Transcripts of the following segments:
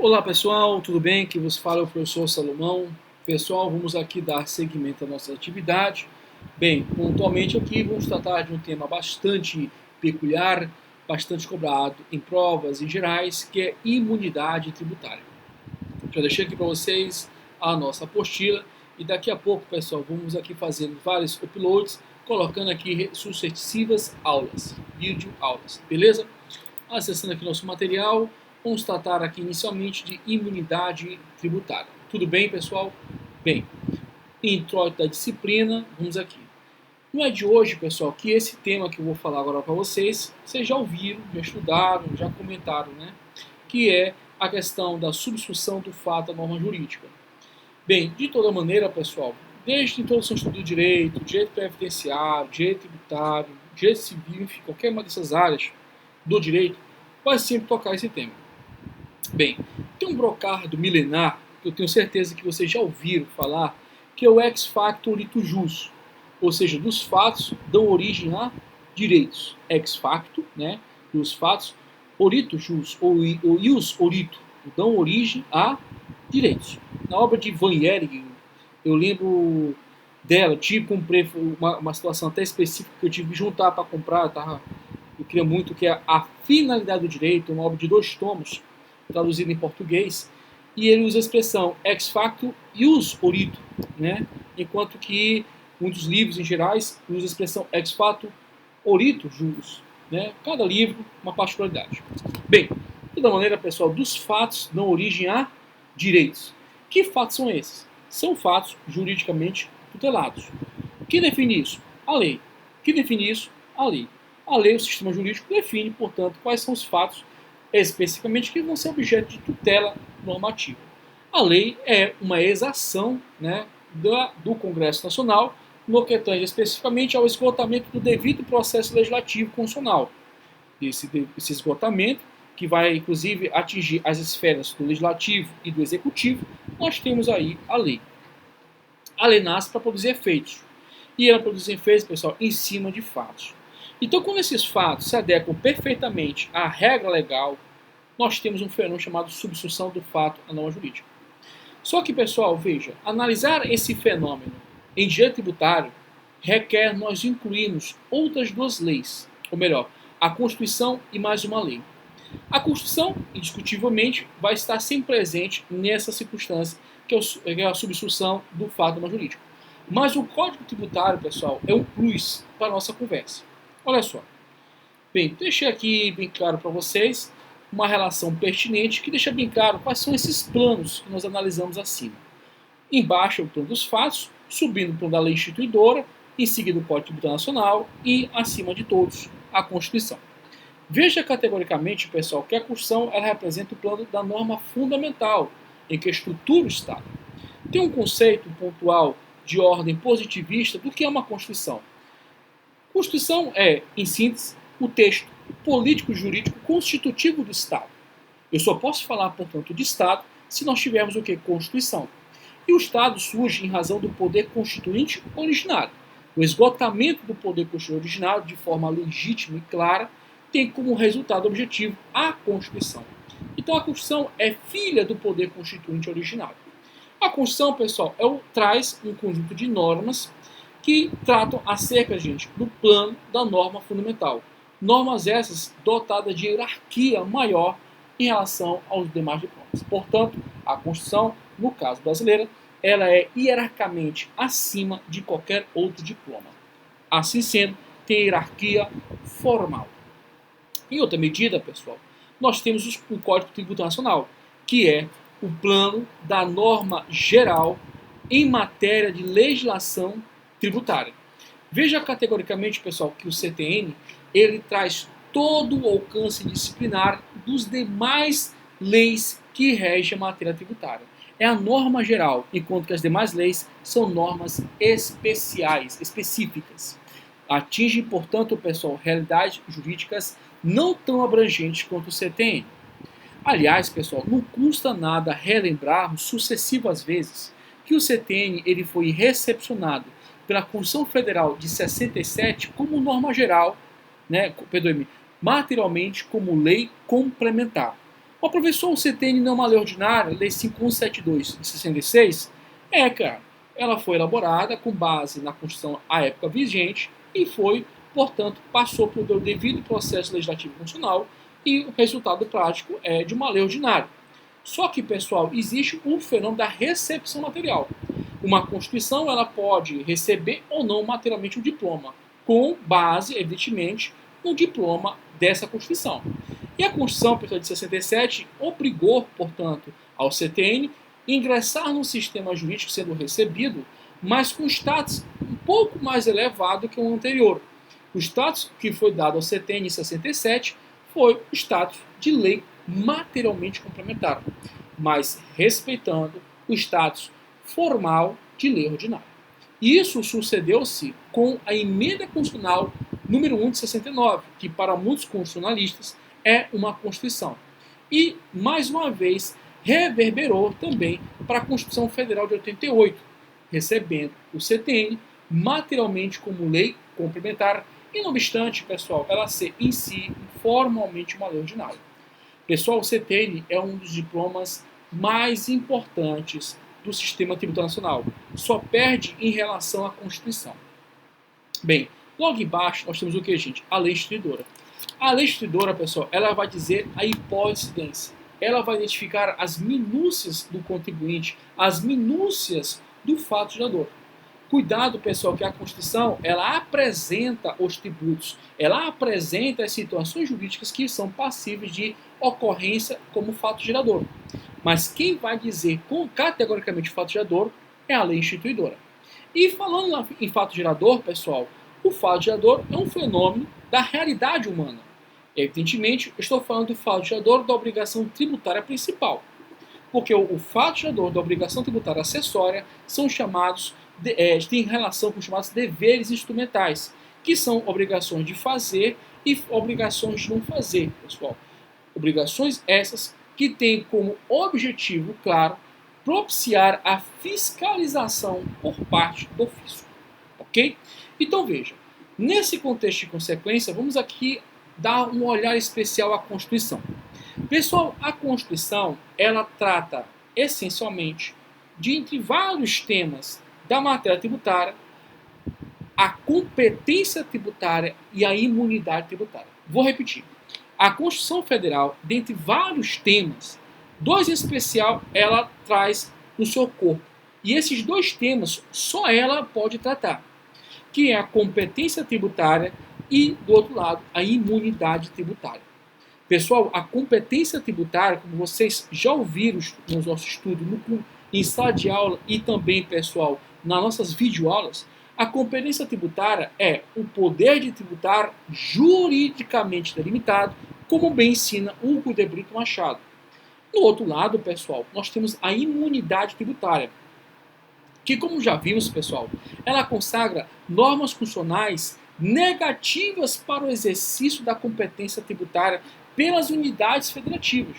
Olá pessoal, tudo bem? Aqui vos fala o professor Salomão. Pessoal, vamos aqui dar seguimento à nossa atividade. Bem, pontualmente aqui vamos tratar de um tema bastante peculiar, bastante cobrado em provas em gerais, que é imunidade tributária. Já deixei aqui para vocês a nossa apostila e daqui a pouco, pessoal, vamos aqui fazendo vários uploads, colocando aqui sucessivas aulas, vídeo aulas, beleza? Acessando aqui nosso material, vamos tratar aqui inicialmente de imunidade tributária. Tudo bem, pessoal? Bem, introito da disciplina, vamos aqui. Não é de hoje, pessoal, que esse tema que eu vou falar agora para vocês já ouviram, já estudaram, já comentaram, né? Que é a questão da substituição do fato à norma jurídica. Bem, de toda maneira, pessoal, desde a introdução do direito, direito previdenciário, direito tributário, direito civil, enfim, qualquer uma dessas áreas do direito, vai sempre tocar esse tema. Bem, tem um brocardo milenar, que eu tenho certeza que vocês já ouviram falar, que é o ex facto litu jus, ou seja, dos fatos dão origem a direitos. Ex facto, né, dos fatos, orito jus, ou ius orito, dão origem a direitos. Na obra de Van Hering, eu lembro dela, comprei uma situação até específica que eu tive que juntar para comprar, eu queria muito, que é A Finalidade do Direito, uma obra de 2 tomos, traduzida em português, e ele usa a expressão ex facto ius orito, né? Enquanto que muitos livros em gerais usam a expressão ex facto orito jus, né? Cada livro uma particularidade. Bem, de toda maneira, pessoal, dos fatos dão origem a direitos. Que fatos são esses? São fatos juridicamente tutelados. Quem define isso? A lei. Quem define isso? A lei. A lei, o sistema jurídico, define, portanto, quais são os fatos especificamente que vão ser objeto de tutela normativa. A lei é uma exação, né, do Congresso Nacional no que tange especificamente ao esgotamento do devido processo legislativo constitucional. Esse esgotamento, que vai inclusive atingir as esferas do legislativo e do executivo, nós temos aí a lei. A lei nasce para produzir efeitos. E ela produz efeitos, pessoal, em cima de fatos. Então, quando esses fatos se adequam perfeitamente à regra legal, nós temos um fenômeno chamado substituição do fato à norma jurídica. Só que, pessoal, veja, analisar esse fenômeno em direito tributário requer nós incluirmos outras 2 leis, ou melhor, a Constituição e mais uma lei. A Constituição, indiscutivelmente, vai estar sempre presente nessa circunstância, que é a substituição do fato à norma jurídica. Mas o Código Tributário, pessoal, é um plus para a nossa conversa. Olha só. Bem, deixei aqui bem claro para vocês uma relação pertinente que deixa bem claro quais são esses planos que nós analisamos acima. Embaixo é o plano dos fatos, subindo o plano da lei instituidora, em seguida o Código Tributário Nacional e, acima de todos, a Constituição. Veja categoricamente, pessoal, que a Constituição ela representa o plano da norma fundamental, em que estrutura o Estado. Tem um conceito pontual de ordem positivista do que é uma Constituição. Constituição é, em síntese, o texto político-jurídico constitutivo do Estado. Eu só posso falar, portanto, de Estado se nós tivermos o que? Constituição. E o Estado surge em razão do poder constituinte originário. O esgotamento do poder constituinte originário, de forma legítima e clara, tem como resultado objetivo a Constituição. Então a Constituição é filha do poder constituinte originário. A Constituição, pessoal, traz um conjunto de normas que tratam acerca, gente, do plano da norma fundamental. Normas essas dotadas de hierarquia maior em relação aos demais diplomas. Portanto, a Constituição, no caso brasileira, ela é hierarquicamente acima de qualquer outro diploma. Assim sendo, tem hierarquia formal. Em outra medida, pessoal, nós temos o Código Tributário Nacional, que é o plano da norma geral em matéria de legislação tributária. Veja categoricamente, pessoal, que o CTN ele traz todo o alcance disciplinar dos demais leis que regem a matéria tributária. É a norma geral, enquanto que as demais leis são normas especiais, específicas. Atinge, portanto, pessoal, realidades jurídicas não tão abrangentes quanto o CTN. Aliás, pessoal, não custa nada relembrarmos sucessivas vezes que o CTN ele foi recepcionado pela Constituição Federal de 67 como norma geral, né, materialmente como lei complementar. O professor, o CTN não é uma lei ordinária, Lei 5172 de 66? É, cara. Ela foi elaborada com base na Constituição à época vigente e foi, portanto, passou pelo devido processo legislativo constitucional e o resultado prático é de uma lei ordinária. Só que, pessoal, existe o fenômeno da recepção material. Uma Constituição ela pode receber ou não materialmente o diploma, com base, evidentemente, no diploma dessa Constituição. E a Constituição, pessoal, de 67 obrigou, portanto, ao CTN ingressar no sistema jurídico sendo recebido, mas com status um pouco mais elevado que o anterior. O status que foi dado ao CTN em 67 foi o status de lei materialmente complementar, mas respeitando o status formal de lei ordinária. Isso sucedeu-se com a emenda constitucional número 1 de 69, que para muitos constitucionalistas é uma Constituição. E, mais uma vez, reverberou também para a Constituição Federal de 88, recebendo o CTN materialmente como lei complementar, e não obstante, pessoal, ela ser em si formalmente uma lei ordinária. Pessoal, o CTN é um dos diplomas mais importantes do sistema tributário nacional. Só perde em relação à Constituição. Bem, logo embaixo nós temos o que, gente? A lei instituidora. A lei instituidora, pessoal, ela vai dizer a hipóincidência. Ela vai identificar as minúcias do contribuinte, as minúcias do fato gerador. Cuidado, pessoal, que a Constituição, ela apresenta os tributos, ela apresenta as situações jurídicas que são passíveis de ocorrência como fato gerador. Mas quem vai dizer categoricamente fato gerador é a lei instituidora. E falando em fato gerador, pessoal, o fato gerador é um fenômeno da realidade humana. Evidentemente, eu estou falando do fato gerador da obrigação tributária principal. Porque o fato gerador da obrigação tributária acessória são chamados, tem relação com os chamados deveres instrumentais, que são obrigações de fazer e obrigações de não fazer, pessoal. Obrigações essas que têm como objetivo, claro, propiciar a fiscalização por parte do fisco. Ok? Então veja, nesse contexto de consequência, vamos aqui dar um olhar especial à Constituição. Pessoal, a Constituição, ela trata essencialmente de, entre vários temas da matéria tributária, a competência tributária e a imunidade tributária. Vou repetir. A Constituição Federal, dentre vários temas, dois em especial ela traz no seu corpo. E esses dois temas só ela pode tratar, que é a competência tributária e, do outro lado, a imunidade tributária. Pessoal, a competência tributária, como vocês já ouviram nos nossos estudos, em sala de aula e também, pessoal, nas nossas videoaulas, a competência tributária é o poder de tributar juridicamente delimitado, como bem ensina Hugo de Brito Machado. No outro lado, pessoal, nós temos a imunidade tributária, que, como já vimos, pessoal, ela consagra normas constitucionais negativas para o exercício da competência tributária pelas unidades federativas.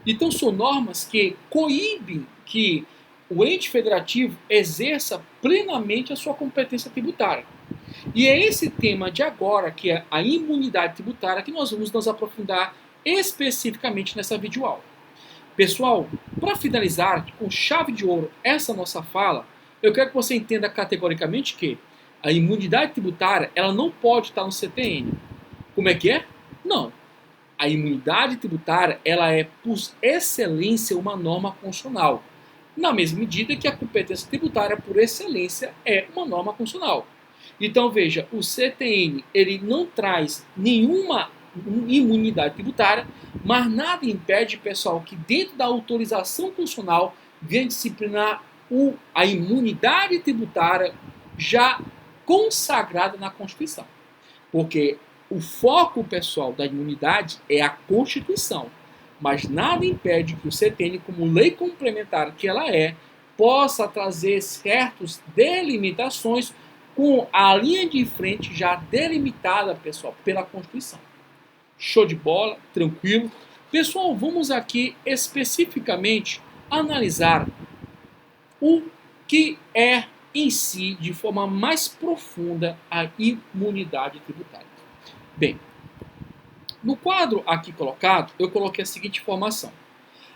Então, são normas que coíbem que o ente federativo exerça plenamente a sua competência tributária. E é esse tema de agora, que é a imunidade tributária, que nós vamos nos aprofundar especificamente nessa videoaula. Pessoal, para finalizar com chave de ouro essa nossa fala, eu quero que você entenda categoricamente que a imunidade tributária ela não pode estar no CTN. Como é que é? Não. A imunidade tributária ela é, por excelência, uma norma constitucional. Na mesma medida que a competência tributária, por excelência, é uma norma constitucional. Então, veja, o CTN ele não traz nenhuma imunidade tributária, mas nada impede, pessoal, que dentro da autorização constitucional venha disciplinar a imunidade tributária já consagrada na Constituição. Porque o foco, pessoal, da imunidade é a Constituição. Mas nada impede que o CTN, como lei complementar que ela é, possa trazer certas delimitações com a linha de frente já delimitada, pessoal, pela Constituição. Show de bola, tranquilo. Pessoal, vamos aqui especificamente analisar o que é em si, de forma mais profunda, a imunidade tributária. Bem, no quadro aqui colocado, eu coloquei a seguinte informação.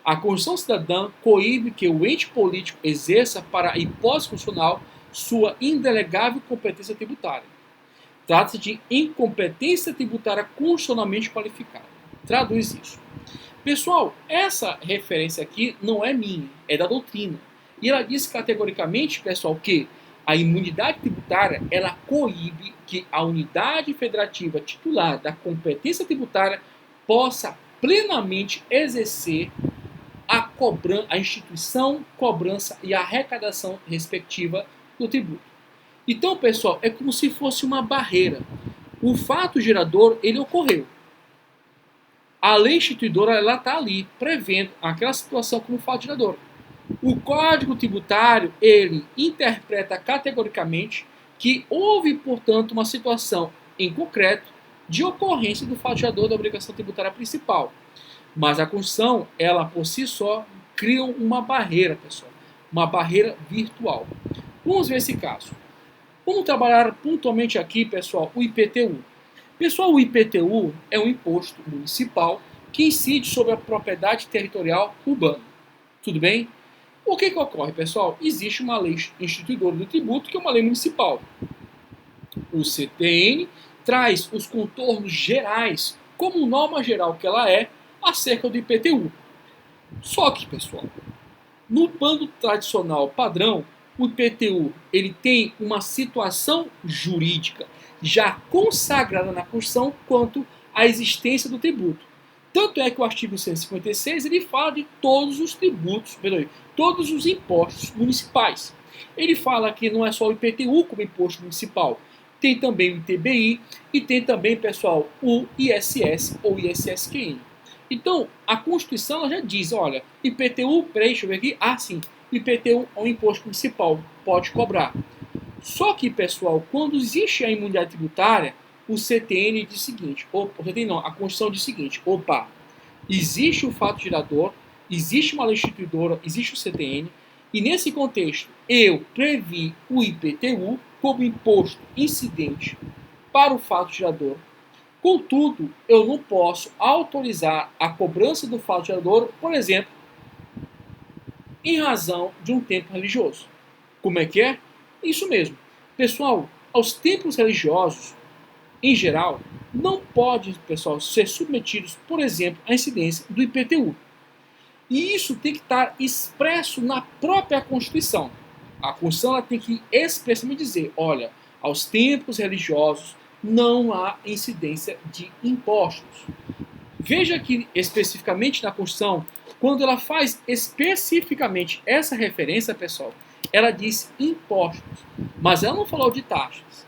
A Constituição Cidadã coíbe que o ente político exerça para a hipótese constitucional sua indelegável competência tributária. Trata-se de incompetência tributária constitucionalmente qualificada. Traduz isso. Pessoal, essa referência aqui não é minha, é da doutrina. E ela diz categoricamente, pessoal, que a imunidade tributária, ela coíbe que a unidade federativa titular da competência tributária possa plenamente exercer a instituição, cobrança e arrecadação respectiva do tributo. Então, pessoal, é como se fosse uma barreira. O fato gerador, ele ocorreu. A lei instituidora, ela está ali, prevendo aquela situação como fato gerador. O Código Tributário, ele interpreta categoricamente que houve, portanto, uma situação em concreto de ocorrência do fato gerador da obrigação tributária principal. Mas a Constituição, ela por si só, cria uma barreira, pessoal. Uma barreira virtual. Vamos ver esse caso. Vamos trabalhar pontualmente aqui, pessoal, o IPTU. Pessoal, o IPTU é um imposto municipal que incide sobre a propriedade territorial urbana. Tudo bem? O que ocorre, pessoal? Existe uma lei instituidora do tributo, que é uma lei municipal. O CTN traz os contornos gerais, como norma geral que ela é, acerca do IPTU. Só que, pessoal, no bando tradicional padrão, o IPTU ele tem uma situação jurídica já consagrada na Constituição quanto à existência do tributo. Tanto é que o artigo 156 ele fala de todos os tributos, todos os impostos municipais. Ele fala que não é só o IPTU como imposto municipal, tem também o ITBI e tem também, pessoal, o ISS ou ISSQN. Então, a Constituição já diz, olha, IPTU, peraí, deixa eu ver aqui, sim, IPTU é um imposto municipal, pode cobrar. Só que, pessoal, quando existe a imunidade tributária, o CTN diz o seguinte, a Constituição diz o seguinte, existe o fato gerador, existe uma lei instituidora, existe o CTN, e nesse contexto eu previ o IPTU como imposto incidente para o fato gerador. Contudo, eu não posso autorizar a cobrança do fato gerador, por exemplo, em razão de um templo religioso. Como é que é? Isso mesmo. Pessoal, aos templos religiosos, em geral, não podem, pessoal, ser submetidos, por exemplo, à incidência do IPTU. E isso tem que estar expresso na própria Constituição. A Constituição ela tem que expressamente dizer, olha, aos templos religiosos não há incidência de impostos. Veja que especificamente na Constituição, quando ela faz especificamente essa referência, pessoal, ela diz impostos, mas ela não falou de taxas.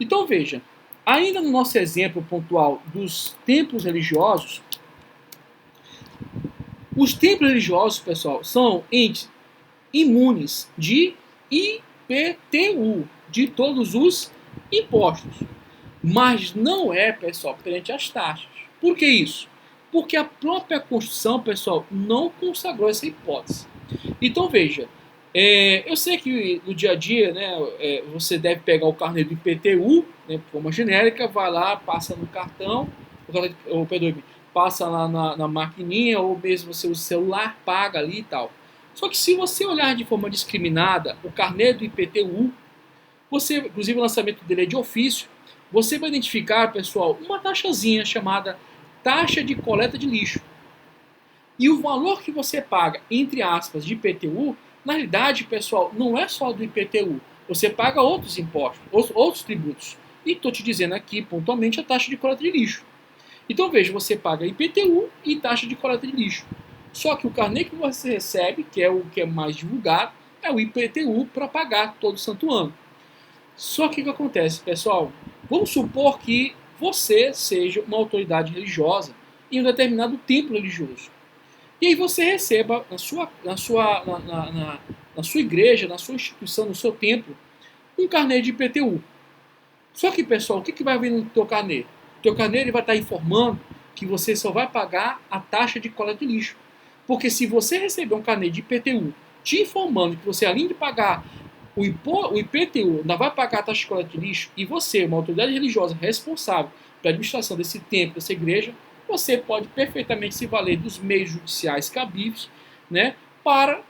Então veja, ainda no nosso exemplo pontual dos templos religiosos, os templos religiosos, pessoal, são entes imunes de IPTU, de todos os impostos. Mas não é, pessoal, perante as taxas. Por que isso? Porque a própria Constituição, pessoal, não consagrou essa hipótese. Então, veja, eu sei que no dia a dia, né, você deve pegar o carnê do IPTU, né, de forma genérica, vai lá, passa no cartão, passa lá na maquininha, ou mesmo você usa o celular, paga ali e tal. Só que se você olhar de forma discriminada o carnê do IPTU, você, inclusive o lançamento dele é de ofício, você vai identificar, pessoal, uma taxazinha chamada taxa de coleta de lixo. E o valor que você paga, entre aspas, de IPTU, na realidade, pessoal, não é só do IPTU. Você paga outros impostos, outros tributos. E estou te dizendo aqui, pontualmente, a taxa de coleta de lixo. Então, veja, você paga IPTU e taxa de coleta de lixo. Só que o carnê que você recebe, que é o que é mais divulgado, é o IPTU para pagar todo santo ano. Só que o que acontece, pessoal? Vamos supor que você seja uma autoridade religiosa em um determinado templo religioso. E aí você receba na sua igreja, na sua instituição, no seu templo, um carnê de IPTU. Só que, pessoal, o que vai vir no teu carnê? O teu carnê ele vai estar informando que você só vai pagar a taxa de coleta de lixo. Porque se você receber um carnê de IPTU te informando que você, além de pagar o IPTU, ainda vai pagar a taxa de coleta de lixo, e você, uma autoridade religiosa responsável pela administração desse templo, dessa igreja, você pode perfeitamente se valer dos meios judiciais cabíveis, né, para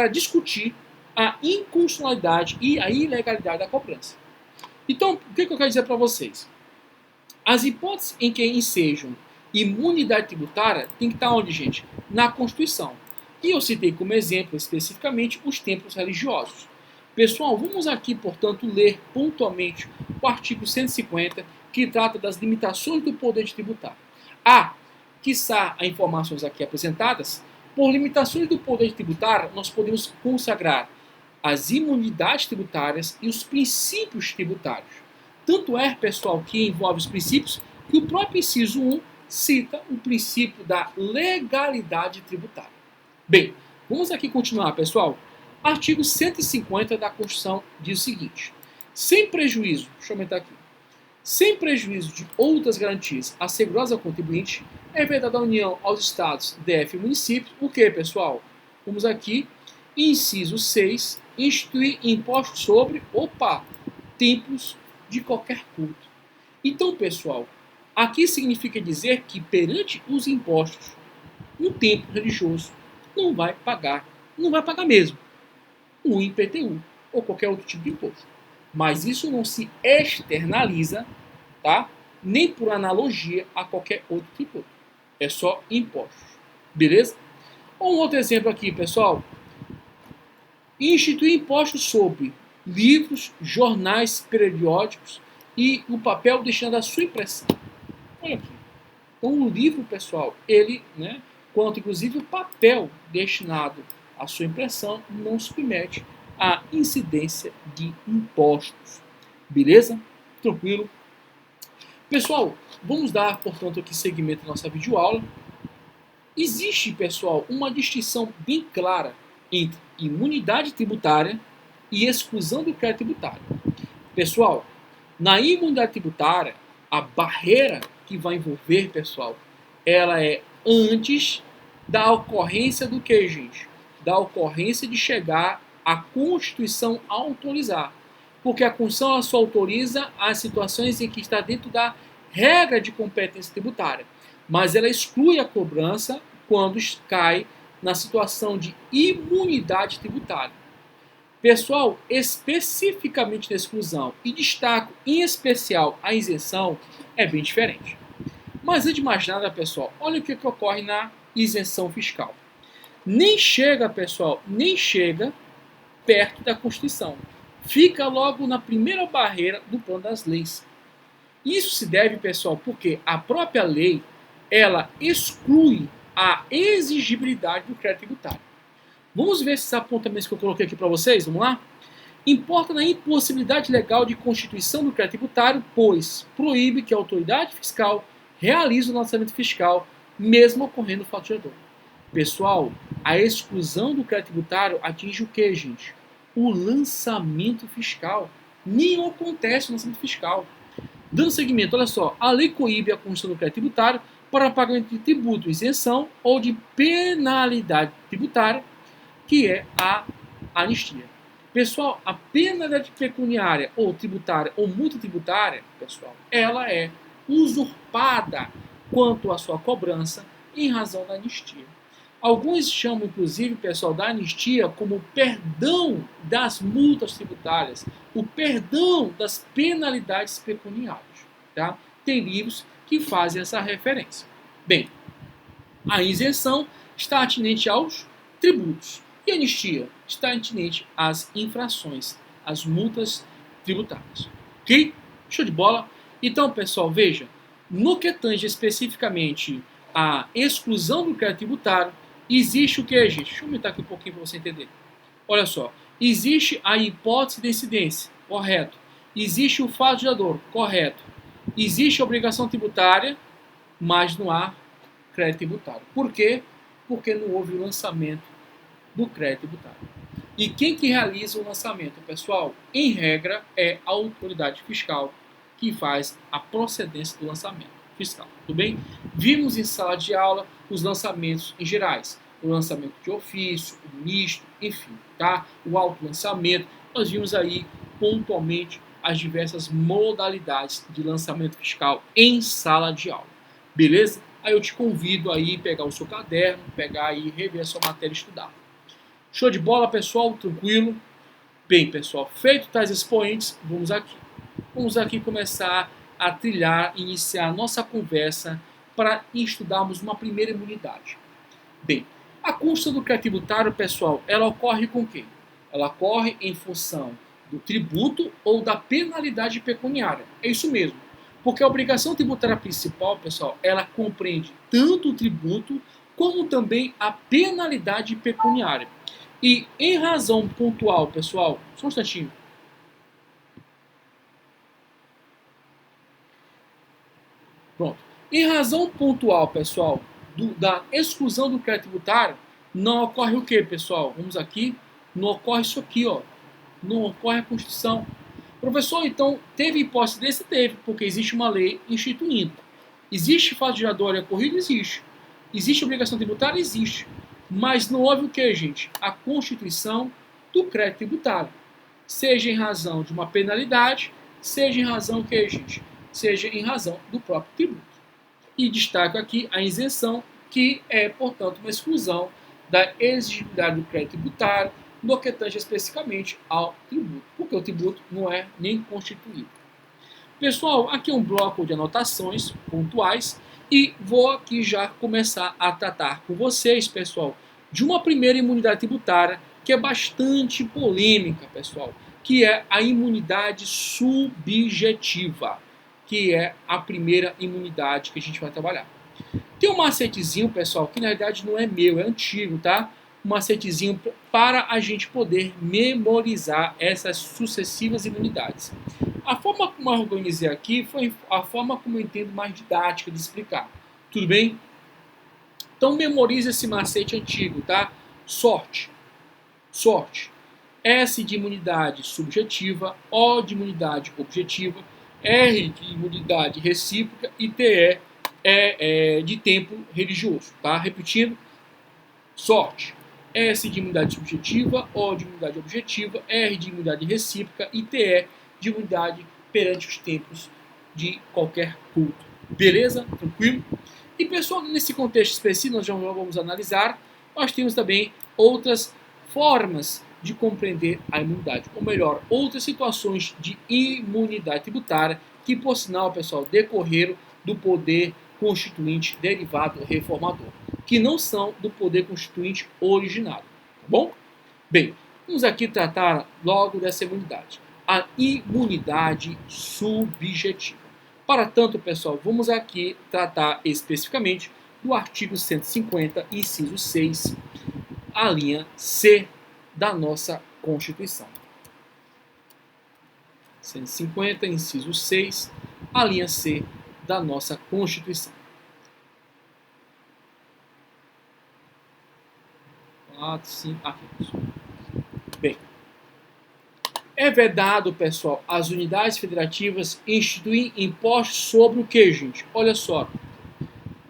discutir a inconstitucionalidade e a ilegalidade da cobrança. Então, o que eu quero dizer para vocês? As hipóteses em que ensejam imunidade tributária tem que estar onde, gente? Na Constituição. E eu citei como exemplo, especificamente, os templos religiosos. Pessoal, vamos aqui, portanto, ler pontualmente o artigo 150, que trata das limitações do poder de tributar. Quiçá as informações aqui apresentadas, por limitações do poder de tributar, nós podemos consagrar as imunidades tributárias e os princípios tributários. Tanto é, pessoal, que envolve os princípios, que o próprio inciso 1 cita o princípio da legalidade tributária. Bem, vamos aqui continuar, pessoal. Artigo 150 da Constituição diz o seguinte: sem prejuízo, deixa eu aumentar aqui, sem prejuízo de outras garantias asseguradas ao contribuinte, é vedada da União aos Estados, DF e municípios, o que, pessoal? Vamos aqui, inciso 6, instituir impostos sobre, templos de qualquer culto. Então, pessoal, aqui significa dizer que perante os impostos, um templo religioso não vai pagar mesmo, um IPTU ou qualquer outro tipo de imposto. Mas isso não se externaliza, tá? Nem por analogia a qualquer outro tipo. É só impostos. Beleza? Um outro exemplo aqui, pessoal. Instituir impostos sobre livros, jornais, periódicos e o papel destinado à sua impressão. Olha aqui. Então, o livro, pessoal, ele, né, quanto inclusive o papel destinado à sua impressão, não submete à incidência de impostos. Beleza? Tranquilo? Pessoal, vamos dar, portanto, aqui seguimento à nossa videoaula. Existe, pessoal, uma distinção bem clara entre imunidade tributária e exclusão do crédito tributário. Pessoal, na imunidade tributária, a barreira que vai envolver, pessoal, ela é antes da ocorrência do que, gente? Da ocorrência de chegar a Constituição a autorizar. Porque a Constituição ela só autoriza as situações em que está dentro da regra de competência tributária. Mas ela exclui a cobrança quando cai na situação de imunidade tributária. Pessoal, especificamente na exclusão e destaco em especial a isenção, é bem diferente. Mas antes de mais nada, pessoal, olha o que ocorre na isenção fiscal. Nem chega, pessoal, perto da Constituição. Fica logo na primeira barreira do plano das leis. Isso se deve, pessoal, porque a própria lei, ela exclui a exigibilidade do crédito tributário. Vamos ver esses apontamentos que eu coloquei aqui para vocês? Vamos lá? Importa na impossibilidade legal de constituição do crédito tributário, pois proíbe que a autoridade fiscal realize o lançamento fiscal, mesmo ocorrendo o fato gerador. Pessoal, a exclusão do crédito tributário atinge o que, gente? O lançamento fiscal. Nem acontece o lançamento fiscal. Dando seguimento, olha só, a lei coíbe a constituição do crédito tributário para pagamento de tributo, isenção ou de penalidade tributária, que é a anistia. Pessoal, a penalidade pecuniária ou tributária ou multa tributária, pessoal, ela é usurpada quanto à sua cobrança em razão da anistia. Alguns chamam, inclusive, pessoal, da anistia como o perdão das multas tributárias, o perdão das penalidades pecuniárias. Tá? Tem livros que fazem essa referência. Bem, a isenção está atinente aos tributos e a anistia está atinente às infrações, às multas tributárias. Ok? Show de bola? Então, pessoal, veja, no que tange especificamente a exclusão do crédito tributário, existe o que, gente? Deixa eu aumentar aqui um pouquinho para você entender. Olha só, existe a hipótese de incidência, correto. Existe o fato gerador, correto. Existe a obrigação tributária, mas não há crédito tributário. Por quê? Porque não houve o lançamento do crédito tributário. E quem que realiza o lançamento, pessoal? Em regra, é a autoridade fiscal que faz a procedência do lançamento fiscal. Tudo bem? Vimos em sala de aula os lançamentos em gerais. O lançamento de ofício, o misto, enfim, tá? O autolançamento. Nós vimos aí pontualmente as diversas modalidades de lançamento fiscal em sala de aula. Beleza? Aí eu te convido aí pegar o seu caderno, pegar e rever a sua matéria e estudar. Show de bola, pessoal? Tranquilo? Bem, pessoal, feito tais expoentes, vamos aqui. Vamos aqui começar a trilhar, iniciar a nossa conversa para estudarmos uma primeira imunidade. Bem, a consta do crédito tributário, pessoal, ela ocorre com quem? Ela ocorre em função do tributo ou da penalidade pecuniária. É isso mesmo. Porque a obrigação tributária principal, pessoal, ela compreende tanto o tributo como também a penalidade pecuniária. E em razão pontual, pessoal, só um instantinho. Pronto. Em razão pontual, pessoal, da exclusão do crédito tributário, não ocorre o que, pessoal? Vamos aqui. Não ocorre isso aqui, ó. Não ocorre a Constituição. Professor, então, teve hipótese desse? Teve, porque existe uma lei instituindo. Existe fato giratório ocorrido? Existe. Existe obrigação tributária? Existe. Mas não houve o que, gente? A constituição do crédito tributário. Seja em razão de uma penalidade, seja em razão o que, gente? Seja em razão do próprio tributo. E destaco aqui a isenção, que é, portanto, uma exclusão da exigibilidade do crédito tributário, no que tange especificamente ao tributo, porque o tributo não é nem constituído. Pessoal, aqui é um bloco de anotações pontuais e vou aqui já começar a tratar com vocês, pessoal, de uma primeira imunidade tributária que é bastante polêmica, pessoal, que é a imunidade subjetiva, que é a primeira imunidade que a gente vai trabalhar. Tem um macetezinho, pessoal, que na verdade não é meu, é antigo, tá? Um macetezinho para a gente poder memorizar essas sucessivas imunidades. A forma como eu organizei aqui foi a forma como eu entendo mais didática de explicar. Tudo bem? Então memorize esse macete antigo, tá? Sorte. Sorte. S de imunidade subjetiva, O de imunidade objetiva, R de imunidade recíproca e TE de tempo religioso, tá? Repetindo, sorte. S de imunidade subjetiva, O de imunidade objetiva, R de imunidade recíproca e TE de imunidade perante os tempos de qualquer culto. Beleza? Tranquilo? E pessoal, nesse contexto específico, nós já vamos analisar, nós temos também outras formas de compreender a imunidade, ou melhor, outras situações de imunidade tributária que, por sinal, pessoal, decorreram do poder constituinte derivado reformador, que não são do poder constituinte originário, tá bom? Bem, vamos aqui tratar logo dessa imunidade, a imunidade subjetiva. Para tanto, pessoal, vamos aqui tratar especificamente do artigo 150, inciso 6, a linha C da nossa Constituição. 150, inciso 6, a linha C da nossa Constituição. 4, 5, aqui. Bem, é vedado, pessoal, as unidades federativas instituir impostos sobre o que, gente? Olha só,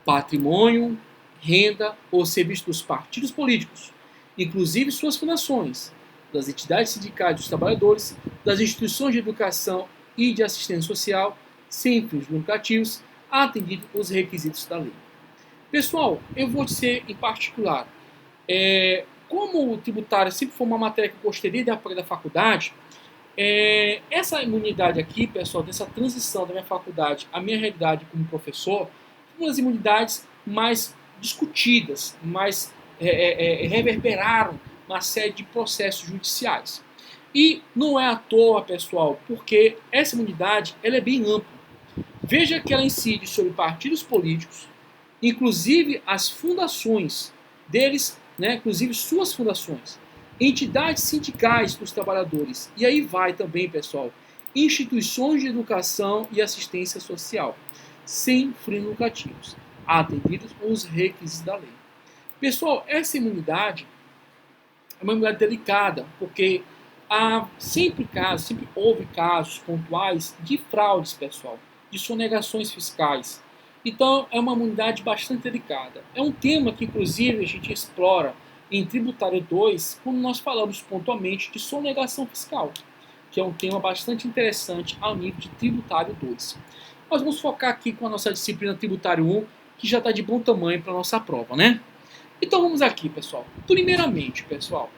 patrimônio, renda ou serviço dos partidos políticos, inclusive suas fundações, das entidades sindicais dos trabalhadores, das instituições de educação e de assistência social, sem fins lucrativos, atendidos os requisitos da lei. Pessoal, eu vou dizer em particular, como o tributário sempre foi uma matéria que eu gostei desde a época da faculdade, essa imunidade aqui, pessoal, dessa transição da minha faculdade à minha realidade como professor, foi uma das imunidades mais discutidas, mais reverberaram uma série de processos judiciais. E não é à toa, pessoal, porque essa imunidade ela é bem ampla. Veja que ela incide sobre partidos políticos, inclusive as fundações deles, né, inclusive suas fundações, entidades sindicais dos trabalhadores, e aí vai também, pessoal, instituições de educação e assistência social, sem fins lucrativos, atendidos os requisitos da lei. Pessoal, essa imunidade é uma imunidade delicada, porque sempre houve casos pontuais de fraudes, pessoal, de sonegações fiscais. Então, é uma imunidade bastante delicada. É um tema que, inclusive, a gente explora em Tributário 2, quando nós falamos pontualmente de sonegação fiscal. que é um tema bastante interessante ao nível de tributário 2. Nós vamos focar aqui com a nossa disciplina tributário 1, que já está de bom tamanho para a nossa prova, né? Então vamos aqui, pessoal. Primeiramente, pessoal,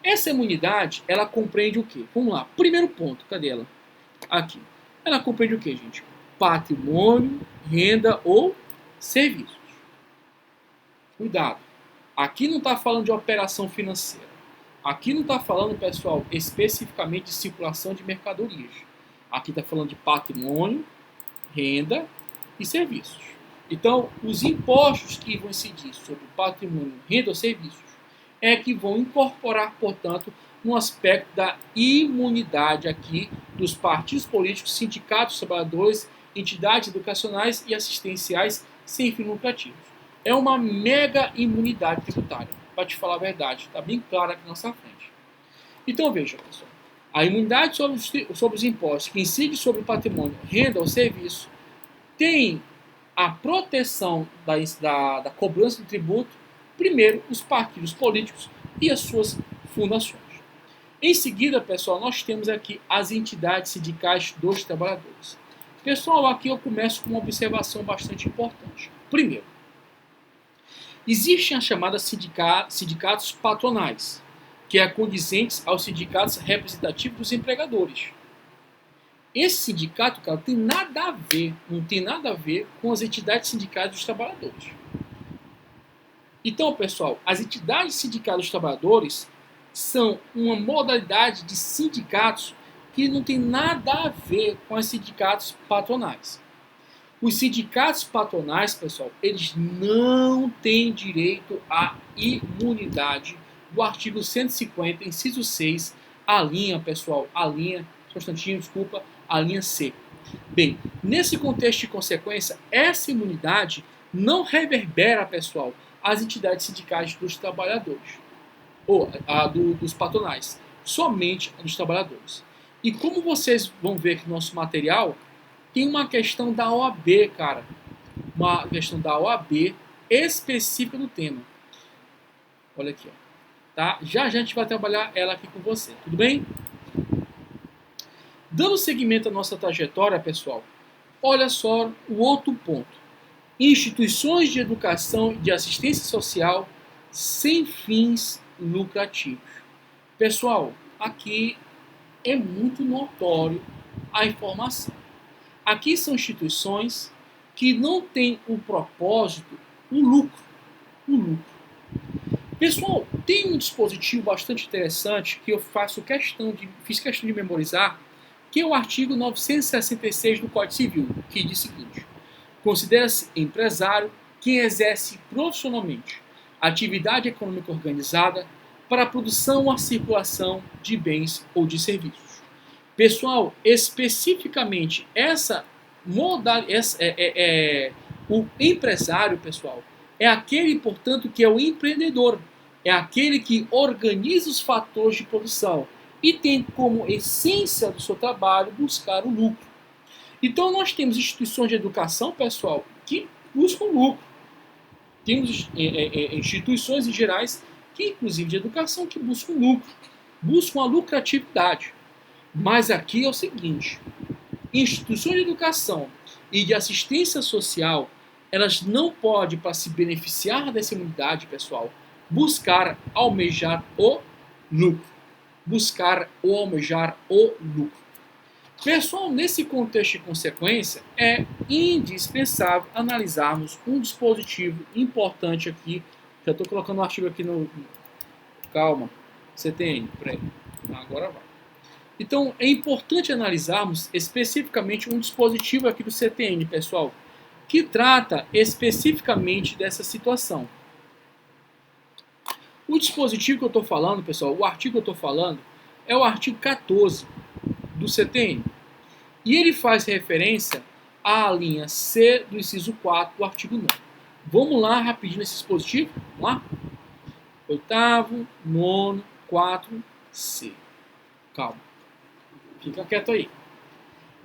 essa imunidade, ela compreende o quê? Vamos lá. Primeiro ponto, cadê ela? Aqui. Ela compreende o quê, gente? Patrimônio, renda ou serviços. Cuidado. Aqui não está falando de operação financeira. Aqui não está falando, pessoal, especificamente de circulação de mercadorias. Aqui está falando de patrimônio, renda e serviços. Então, os impostos que vão incidir sobre patrimônio, renda ou serviços é que vão incorporar, portanto, um aspecto da imunidade aqui dos partidos políticos, sindicatos, trabalhadores, entidades educacionais e assistenciais sem fins lucrativos. É uma mega imunidade tributária, para te falar a verdade, está bem claro aqui na nossa frente. Então veja, pessoal, a imunidade sobre os impostos que incide sobre o patrimônio, renda ou serviço tem a proteção da cobrança do tributo, primeiro, os partidos políticos e as suas fundações. Em seguida, pessoal, nós temos aqui as entidades sindicais dos trabalhadores. Pessoal, aqui eu começo com uma observação bastante importante. Primeiro, existem as chamadas sindicatos patronais, que é condizentes aos sindicatos representativos dos empregadores. Esse sindicato, cara, não tem nada a ver com as entidades sindicais dos trabalhadores. Então, pessoal, as entidades sindicais dos trabalhadores são uma modalidade de sindicatos que não tem nada a ver com os sindicatos patronais. Os sindicatos patronais, pessoal, eles não têm direito à imunidade do artigo 150, inciso 6, a linha, pessoal, a linha C. Bem, nesse contexto de consequência, essa imunidade não reverbera, pessoal, às entidades sindicais dos trabalhadores, ou dos patronais, somente dos trabalhadores. E como vocês vão ver que no nosso material, tem uma questão da OAB, cara. Uma questão da OAB específica do tema. Olha aqui, ó. Tá? Já a gente vai trabalhar ela aqui com você, tudo bem? Dando seguimento à nossa trajetória, pessoal, olha só o outro ponto. Instituições de educação e de assistência social sem fins lucrativos. Pessoal, aqui é muito notório a informação. Aqui são instituições que não têm o propósito, o lucro. Pessoal, tem um dispositivo bastante interessante que eu fiz questão de memorizar, que é o artigo 966 do Código Civil, que diz o seguinte: considera-se empresário quem exerce profissionalmente atividade econômica organizada para a produção ou a circulação de bens ou de serviços. Pessoal, especificamente o empresário, pessoal, é aquele, portanto, que é o empreendedor, é aquele que organiza os fatores de produção e tem como essência do seu trabalho buscar o lucro. Então nós temos instituições de educação, pessoal, que buscam lucro. Temos instituições em gerais, que inclusive de educação, que buscam lucro, buscam a lucratividade. Mas aqui é o seguinte: instituições de educação e de assistência social, elas não podem, para se beneficiar dessa imunidade, pessoal, almejar o lucro. Pessoal, nesse contexto de consequência, é indispensável analisarmos um dispositivo importante aqui. Já estou colocando o artigo aqui no... Calma. CTN, peraí. Agora vai. Então, é importante analisarmos especificamente um dispositivo aqui do CTN, pessoal, que trata especificamente dessa situação. O dispositivo que eu estou falando, pessoal, o artigo que eu estou falando, é o artigo 14 do CTN. E ele faz referência à linha C do inciso 4 do artigo 9. Vamos lá rapidinho nesse dispositivo? Vamos lá? Oitavo, nono, 4, C. Calma. Fica quieto aí.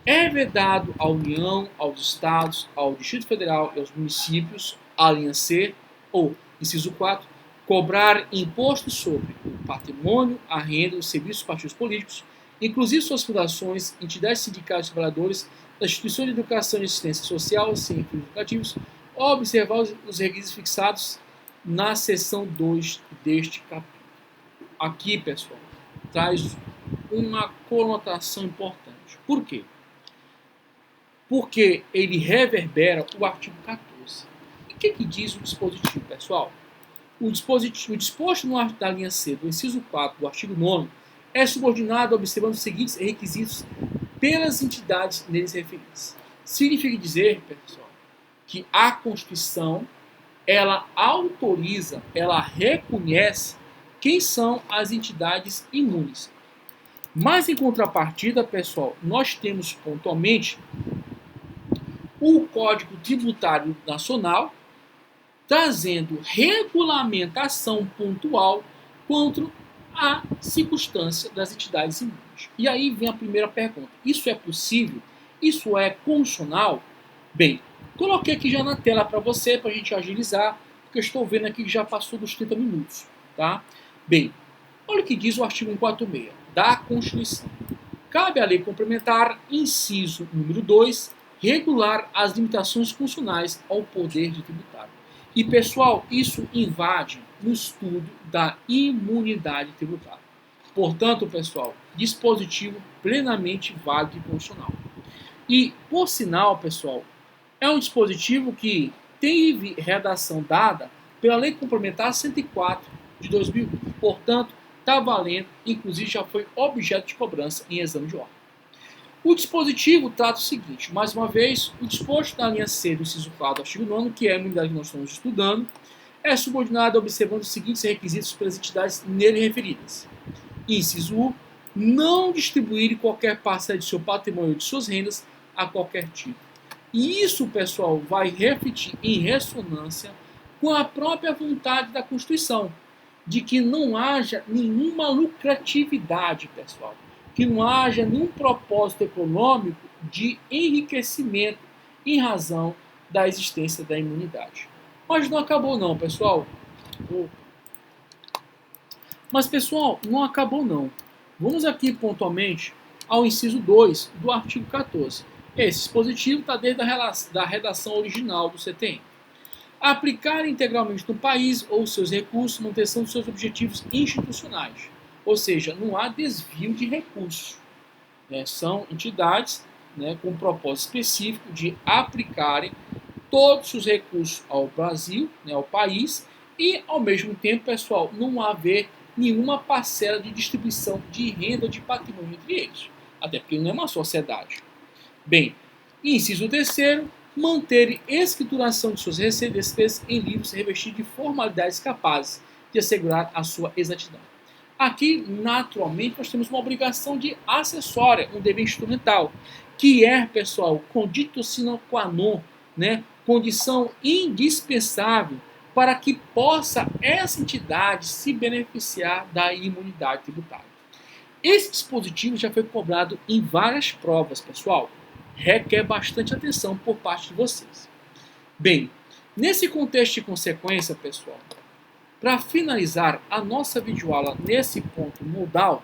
É vedado à União, aos Estados, ao Distrito Federal e aos municípios, a linha C, ou inciso 4, cobrar imposto sobre o patrimônio, a renda, os serviços dos partidos políticos inclusive suas fundações, entidades sindicais de trabalhadores, das instituições de educação e assistência social, sem fins educativos, observar os requisitos fixados na seção 2 deste capítulo. Aqui, pessoal, traz uma conotação importante. Por quê? Porque ele reverbera o artigo 14. E o que diz o dispositivo, pessoal? O disposto da linha C do inciso 4 do artigo 9º é subordinado observando os seguintes requisitos pelas entidades neles referidas. Significa dizer, pessoal, que a Constituição, ela autoriza, ela reconhece quem são as entidades imunes. Mas, em contrapartida, pessoal, nós temos pontualmente o Código Tributário Nacional, trazendo regulamentação pontual contra a circunstância das entidades imunes. E aí vem a primeira pergunta. Isso é possível? Isso é constitucional? Bem, coloquei aqui já na tela para você, para a gente agilizar, porque eu estou vendo aqui que já passou dos 30 minutos. Tá? Bem, olha o que diz o artigo 146 da Constituição. Cabe à lei complementar, inciso número 2, regular as limitações funcionais ao poder de tributário. E, pessoal, isso invade no estudo da imunidade tributária. Portanto, pessoal, dispositivo plenamente válido e constitucional. E, por sinal, pessoal, é um dispositivo que teve redação dada pela Lei Complementar 104 de 2001. Portanto, está valendo, inclusive já foi objeto de cobrança em exame de ordem. O dispositivo trata o seguinte, mais uma vez, o disposto na linha C do inciso 4 do artigo 9º, que é a imunidade que nós estamos estudando, é subordinado observando os seguintes requisitos pelas entidades nele referidas. Inciso 1, não distribuir qualquer parcela de seu patrimônio ou de suas rendas a qualquer tipo. E isso, pessoal, vai refletir em ressonância com a própria vontade da Constituição, de que não haja nenhuma lucratividade, pessoal, que não haja nenhum propósito econômico de enriquecimento em razão da existência da imunidade. Mas não acabou não, pessoal. Mas, pessoal, não acabou não. Vamos aqui pontualmente ao inciso 2 do artigo 14. Esse dispositivo está dentro da redação original do CTN. Aplicar integralmente no país ou seus recursos, manutenção dos seus objetivos institucionais. Ou seja, não há desvio de recursos. São entidades com um propósito específico de aplicarem todos os recursos ao Brasil, ao país, e, ao mesmo tempo, pessoal, não haver nenhuma parcela de distribuição de renda ou de patrimônio entre eles. Até porque não é uma sociedade. Bem, inciso 3º, manter escrituração de suas receitas e despesas em livros revestidos de formalidades capazes de assegurar a sua exatidão. Aqui, naturalmente, nós temos uma obrigação de acessória, um dever instrumental, que é, pessoal, condito sine qua non, condição indispensável para que possa essa entidade se beneficiar da imunidade tributária. Esse dispositivo já foi cobrado em várias provas, pessoal. Requer bastante atenção por parte de vocês. Bem, nesse contexto de consequência, pessoal, para finalizar a nossa videoaula nesse ponto modal,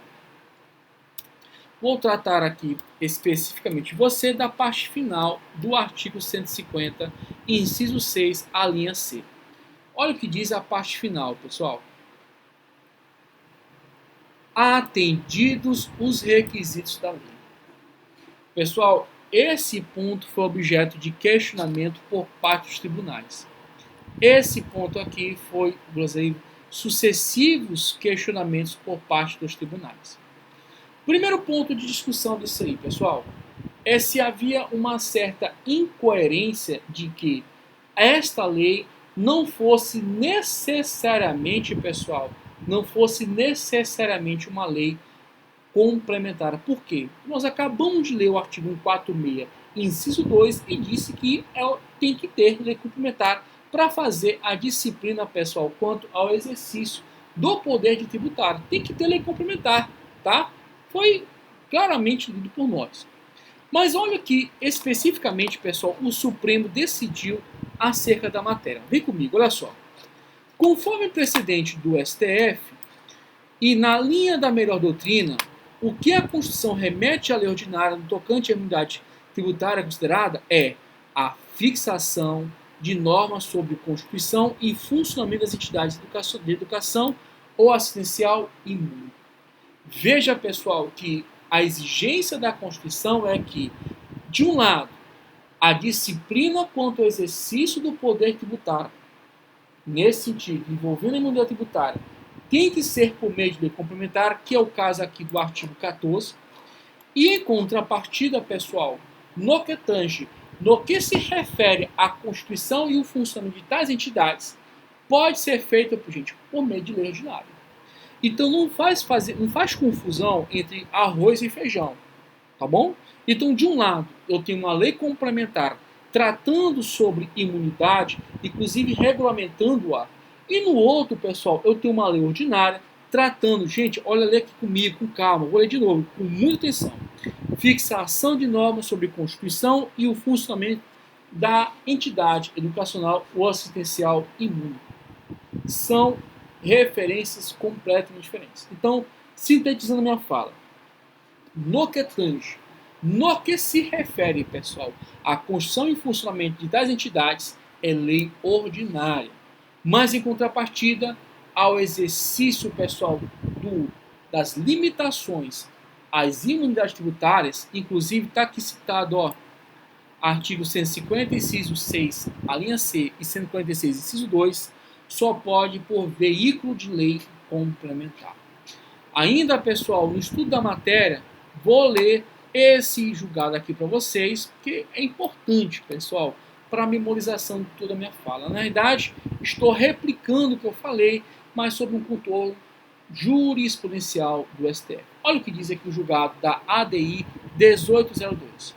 vou tratar aqui especificamente você da parte final do artigo 150, inciso 6, a linha C. Olha o que diz a parte final, pessoal. Atendidos os requisitos da lei. Pessoal, esse ponto foi objeto de questionamento por parte dos tribunais. Esse ponto aqui foi, sucessivos questionamentos por parte dos tribunais. Primeiro ponto de discussão disso aí, pessoal, é se havia uma certa incoerência de que esta lei não fosse necessariamente, pessoal, não fosse necessariamente uma lei complementar. Por quê? Nós acabamos de ler o artigo 146, inciso 2, e disse que tem que ter lei complementar para fazer a disciplina, pessoal, quanto ao exercício do poder de tributário. Tem que ter lei complementar, tá? Foi claramente lido por nós. Mas olha que, especificamente, pessoal, o Supremo decidiu acerca da matéria. Vem comigo, olha só. Conforme precedente do STF, e na linha da melhor doutrina, O que a Constituição remete à lei ordinária no tocante à imunidade tributária considerada é a fixação de normas sobre constituição e funcionamento das entidades de educação ou assistencial imune. Veja, pessoal, que a exigência da Constituição é que, de um lado, a disciplina quanto ao exercício do poder tributário, nesse sentido, envolvendo a imunidade tributária, tem que ser por meio de lei complementar, que é o caso aqui do artigo 14, e em contrapartida, pessoal, no que tange, no que se refere à Constituição e o funcionamento de tais entidades, pode ser feita, gente, por meio de lei ordinária. Então não faz confusão entre arroz e feijão, tá bom? Então, de um lado, eu tenho uma lei complementar tratando sobre imunidade, inclusive regulamentando-a, e no outro, pessoal, eu tenho uma lei ordinária tratando, gente, olha, lê aqui comigo, com calma, vou ler de novo, com muita atenção. Fixação de normas sobre Constituição e o funcionamento da entidade educacional ou assistencial imune. São referências completamente diferentes. Então, sintetizando a minha fala, no que tange, no que se refere, pessoal, à construção e funcionamento de tais entidades, é lei ordinária. Mas, em contrapartida, ao exercício, pessoal, das limitações às imunidades tributárias, inclusive está aqui citado, ó, artigo 150, inciso 6, a linha C, e 146, inciso 2, só pode por veículo de lei complementar. Ainda, pessoal, no estudo da matéria, vou ler esse julgado aqui para vocês, porque é importante, pessoal, para a memorização de toda a minha fala. Na verdade, estou replicando o que eu falei, mas sob um controle jurisprudencial do STF. Olha o que diz aqui o julgado da ADI 1802.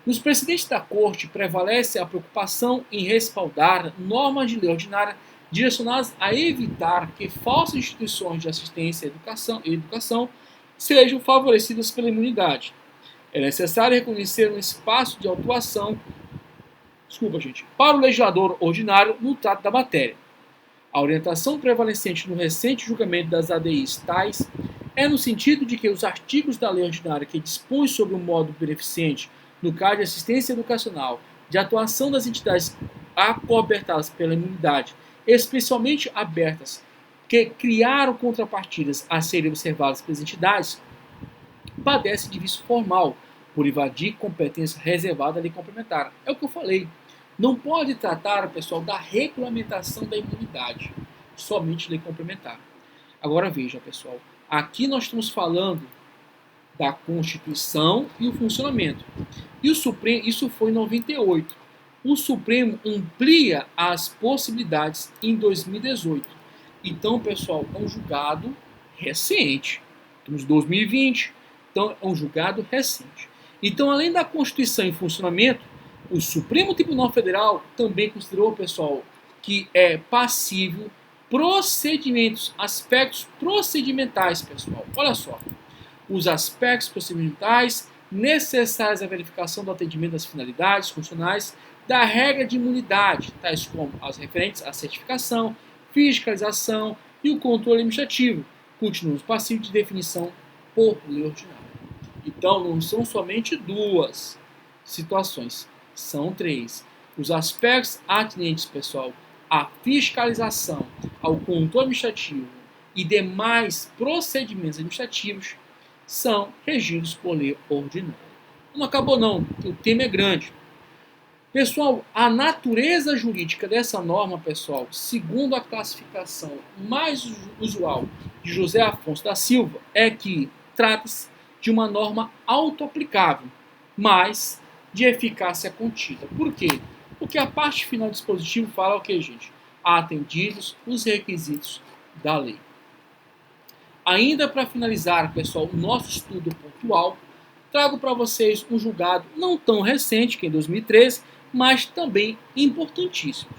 Nos precedentes da Corte, prevalece a preocupação em respaldar normas de lei ordinária direcionadas a evitar que falsas instituições de assistência e educação sejam favorecidas pela imunidade. É necessário reconhecer um espaço de atuação para o legislador ordinário no trato da matéria. A orientação prevalecente no recente julgamento das ADIs tais é no sentido de que os artigos da lei ordinária que dispõem sobre um modo beneficente no caso de assistência educacional, de atuação das entidades acobertadas pela imunidade, especialmente abertas, que criaram contrapartidas a serem observadas pelas entidades, padece de vício formal, por invadir competência reservada à lei complementar. É o que eu falei. Não pode tratar, pessoal, da regulamentação da imunidade, somente lei complementar. Agora veja, pessoal, aqui nós estamos falando da Constituição e o funcionamento. E o Supremo, isso foi em 98. O Supremo amplia as possibilidades em 2018. Então, pessoal, é um julgado recente. Estamos em 2020, então é um julgado recente. Então, além da Constituição e funcionamento, o Supremo Tribunal Federal também considerou, pessoal, que é passível procedimentos, aspectos procedimentais, pessoal. Olha só. Os aspectos procedimentais necessários à verificação do atendimento das finalidades funcionais da regra de imunidade, tais como as referentes à certificação, fiscalização e o controle administrativo, continuam passíveis de definição por lei ordinária. Então, não são somente duas situações, são três. Os aspectos atinentes, pessoal, à fiscalização, ao controle administrativo e demais procedimentos administrativos são regidos por lei ordinária. Não acabou não, o tema é grande. Pessoal, a natureza jurídica dessa norma, pessoal, segundo a classificação mais usual de José Afonso da Silva, é que trata-se de uma norma auto-aplicável, mas de eficácia contida. Por quê? Porque a parte final do dispositivo fala o quê, gente? Atendidos os requisitos da lei. Ainda para finalizar, pessoal, o nosso estudo pontual, trago para vocês um julgado não tão recente, que é em 2013, mas também importantíssimo.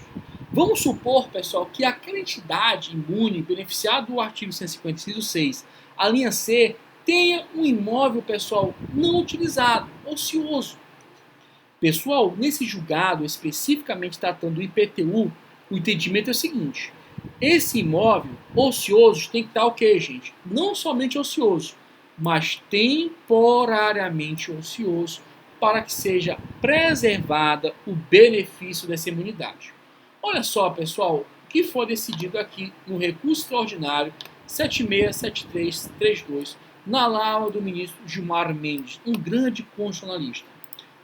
Vamos supor, pessoal, que aquela entidade imune beneficiada do artigo 150, inciso 6, a linha C, tenha um imóvel, pessoal, não utilizado, ocioso. Pessoal, nesse julgado, especificamente tratando do IPTU, o entendimento é o seguinte: esse imóvel ocioso tem que estar o quê, gente? Não somente ocioso, mas temporariamente ocioso, para que seja preservada o benefício dessa imunidade. Olha só, pessoal, o que foi decidido aqui no recurso extraordinário 767332, na lauda do ministro Gilmar Mendes, um grande constitucionalista.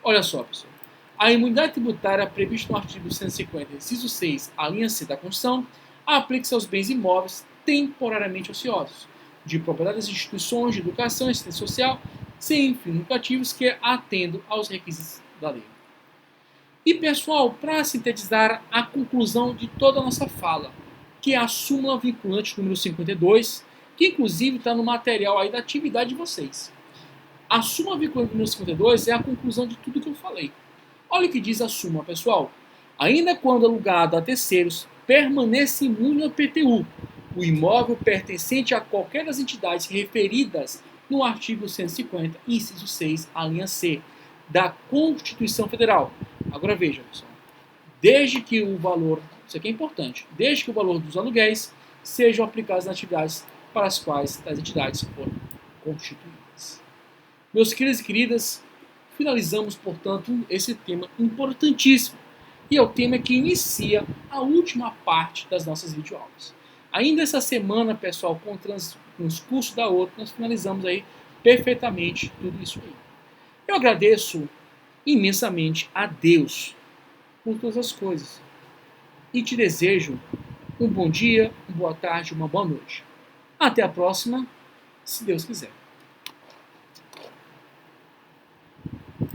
Olha só, pessoal. A imunidade tributária prevista no artigo 150, inciso 6, a linha C da Constituição, aplica-se aos bens imóveis temporariamente ociosos, de propriedade das instituições de educação e assistência social, sem fins lucrativos que atendam aos requisitos da lei. E, pessoal, para sintetizar a conclusão de toda a nossa fala, que é a súmula vinculante número 52, que inclusive está no material aí da atividade de vocês. A súmula vinculante número 52 é a conclusão de tudo que eu falei. Olha o que diz a súmula, pessoal. Ainda quando alugado a terceiros, permanece imune ao PTU, o imóvel pertencente a qualquer das entidades referidas no artigo 150, inciso 6, a linha C, da Constituição Federal. Agora veja, pessoal. Desde que o valor, isso aqui é importante, desde que o valor dos aluguéis sejam aplicados nas atividades para as quais as entidades foram constituídas. Meus queridos e queridas, finalizamos, portanto, esse tema importantíssimo. E é o tema que inicia a última parte das nossas videoaulas. Ainda essa semana, pessoal, com o transcurso da outra, nós finalizamos aí perfeitamente tudo isso aí. Eu agradeço imensamente a Deus por todas as coisas. E te desejo um bom dia, uma boa tarde, uma boa noite. Até a próxima, se Deus quiser.